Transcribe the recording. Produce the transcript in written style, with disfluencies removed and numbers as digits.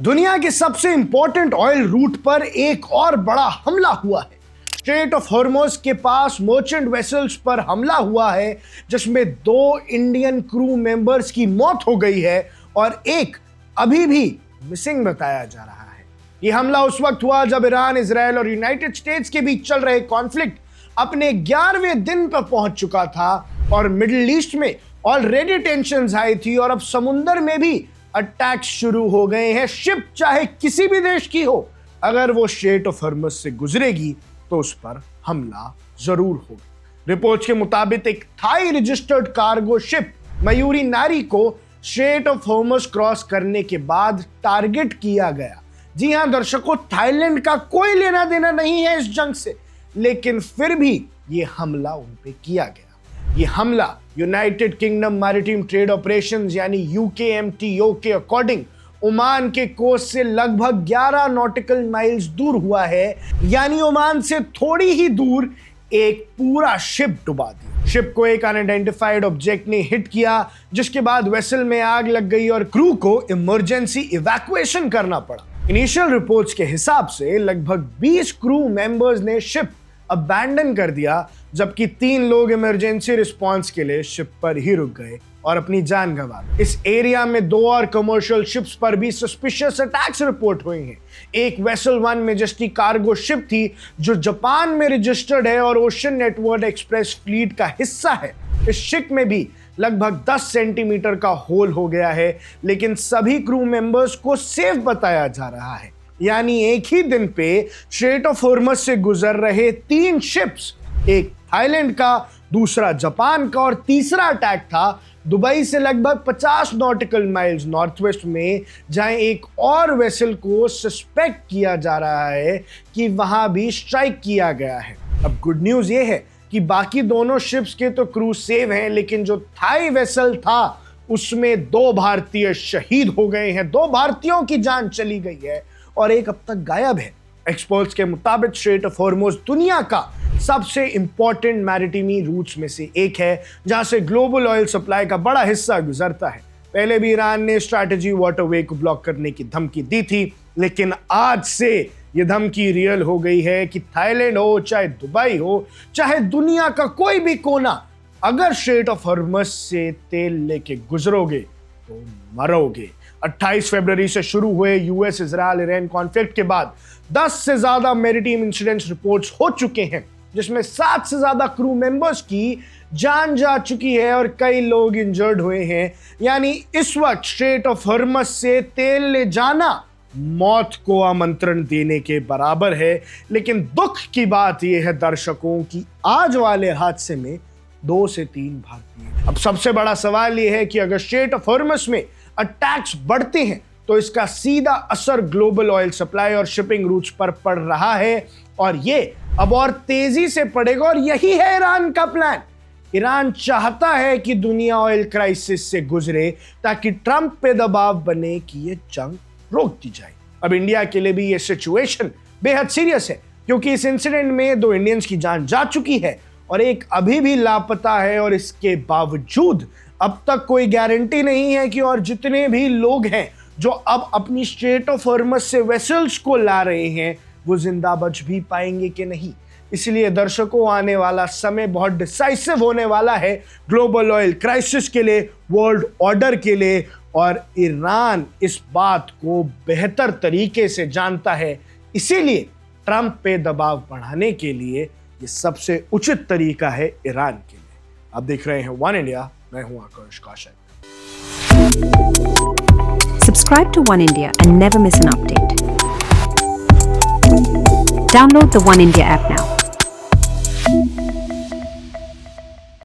दुनिया के सबसे इंपॉर्टेंट ऑयल रूट पर एक और बड़ा हमला हुआ है। स्ट्रेट ऑफ हॉर्मुज़ के पास मर्चेंट वेसल्स पर हमला हुआ है, जिसमें 2 इंडियन क्रू मेंबर्स की मौत हो गई है और एक अभी भी मिसिंग बताया जा रहा है। यह हमला उस वक्त हुआ जब ईरान, इजराइल और यूनाइटेड स्टेट्स के बीच चल रहे कॉन्फ्लिक्ट अपने 11वें दिन पर पहुंच चुका था और मिडिल ईस्ट में ऑलरेडी टेंशंस हाई थी और अब समुंदर में भी अटैक्स शुरू हो गए हैं। शिप चाहे किसी भी देश की हो, अगर वो स्ट्रेट ऑफ हॉर्मुज़ से गुजरेगी तो उस पर हमला जरूर होगा। रिपोर्ट्स के मुताबिक एक Thai registered cargo ship Mayuri Nari को स्ट्रेट ऑफ हॉर्मुज़ क्रॉस करने के बाद टारगेट किया गया। जी हां दर्शकों, थाईलैंड का कोई लेना देना नहीं है इस जंग से, लेकिन फिर भी यह हमला उन पे किया गया। यह हमला United kingdom maritime trade operations यानी यूकेएमटीओ के अकॉर्डिंग ओमान के कोस्ट से लगभग 11 नॉटिकल माइल्स दूर हुआ है, यानी ओमान से थोड़ी ही दूर एक पूरा शिप डुबा दिया। शिप को एक अनआइडेंटिफाइड ऑब्जेक्ट ने हिट किया, जिसके बाद वेसल में आग लग गई और क्रू को इमरजेंसी इवैक्यूएशन करना पड़ा। इनिशियल रिपोर्ट्स के हिसाब से लगभग 20 क्रू मेंबर्स ने शिप अबैंडन कर दिया, जबकि 3 लोग इमरजेंसी रिस्पांस के लिए शिप पर ही रुक गए और अपनी जान गंवा दी। इस एरिया में 2 और कमर्शियल शिप्स पर भी सस्पिशियस अटैक्स रिपोर्ट हुए हैं। एक वेसल 1 मेजेस्टी कार्गो शिप थी जो जापान में रजिस्टर्ड है और ओशन नेटवर्क एक्सप्रेस फ्लीट का हिस्सा है। इस शिप में भी लगभग 10 सेंटीमीटर का होल हो गया है, लेकिन सभी क्रू मेंबर्स को सेफ बताया जा रहा है। यानी एक ही दिन पे स्ट्रेट ऑफ हॉर्मुज़ से गुजर रहे 3 शिप्स, एक थाईलैंड का, दूसरा जापान का और तीसरा अटैक था दुबई से लगभग 50 नॉटिकल माइल्स नॉर्थ वेस्ट में, जहां एक और वेसल को सस्पेक्ट किया जा रहा है कि वहां भी स्ट्राइक किया गया है। अब गुड न्यूज ये है कि बाकी दोनों शिप्स के तो क्रू सेव हैं, लेकिन जो थाई वेसल था उसमें 2 भारतीय शहीद हो गए हैं, 2 भारतीयों की जान चली गई है और एक अब तक गायब है। एक्सपर्ट्स के मुताबिक स्ट्रेट ऑफ हॉर्मुज़ दुनिया का सबसे इंपॉर्टेंट मैरिटाइम रूट्स में से एक है, जहां से ग्लोबल ऑयल सप्लाई का बड़ा हिस्सा गुजरता है। पहले भी ईरान ने स्ट्रैटेजी वाटरवे को ब्लॉक करने की धमकी दी थी, लेकिन आज से यह धमकी रियल हो गई है कि थाईलैंड हो, चाहे दुबई हो, चाहे दुनिया का कोई भी कोना, अगर स्ट्रेट ऑफ हॉर्मुज़ से तेल लेके गुजरोगे तो मरोगे। 28 फरवरी से शुरू हुए यूएस इजराइल ईरान कॉन्फ्लिक्ट के बाद 10 से ज्यादा मैरिटाइम इंसिडेंट्स रिपोर्ट्स हो चुके हैं, जिसमें 7 से ज्यादा क्रू मेंबर्स की जान जा चुकी है और कई लोग इंजर्ड हुए हैं। यानी इस वक्त स्ट्रेट ऑफ हॉर्मुज़ से तेल ले जाना मौत को आमंत्रण देने के बराबर है। लेकिन दुख की बात यह है दर्शकों कि आज वाले हादसे में 2 से 3 भारतीय। अब सबसे बड़ा सवाल यह है कि अगर स्ट्रेट ऑफ हॉर्मुज़ में अटैक्स बढ़ते हैं तो इसका सीधा असर ग्लोबल ऑयल सप्लाई और शिपिंग रूट्स पर पड़ रहा है, और ये अब और तेजी से पड़ेगा। और यही है ईरान का प्लान। ईरान चाहता है कि दुनिया ऑयल क्राइसिस से गुजरे ताकि ट्रंप पे दबाव बने कि ये जंग रोक दी जाए। अब इंडिया के लिए भी ये सिचुएशन बेहद सीरियस है, क्योंकि इस इंसिडेंट में 2 इंडियंस की जान जा चुकी है और एक अभी भी लापता है, और इसके बावजूद अब तक कोई गारंटी नहीं है कि और जितने भी लोग हैं जो अब अपनी स्ट्रेट ऑफ हॉर्मुज़ से वेसल्स को ला रहे हैं वो जिंदा बच भी पाएंगे कि नहीं। इसलिए दर्शकों, आने वाला समय बहुत डिसाइसिव होने वाला है ग्लोबल ऑयल क्राइसिस के लिए, वर्ल्ड ऑर्डर के लिए, और ईरान इस बात को बेहतर तरीके से जानता है। इसीलिए ट्रंप पे दबाव बढ़ाने के लिए ये सबसे उचित तरीका है ईरान के लिए। आप देख रहे हैं वन इंडिया, मैं हूं आकाश कौशल। Subscribe to One India and never miss an update. Download the One India app now.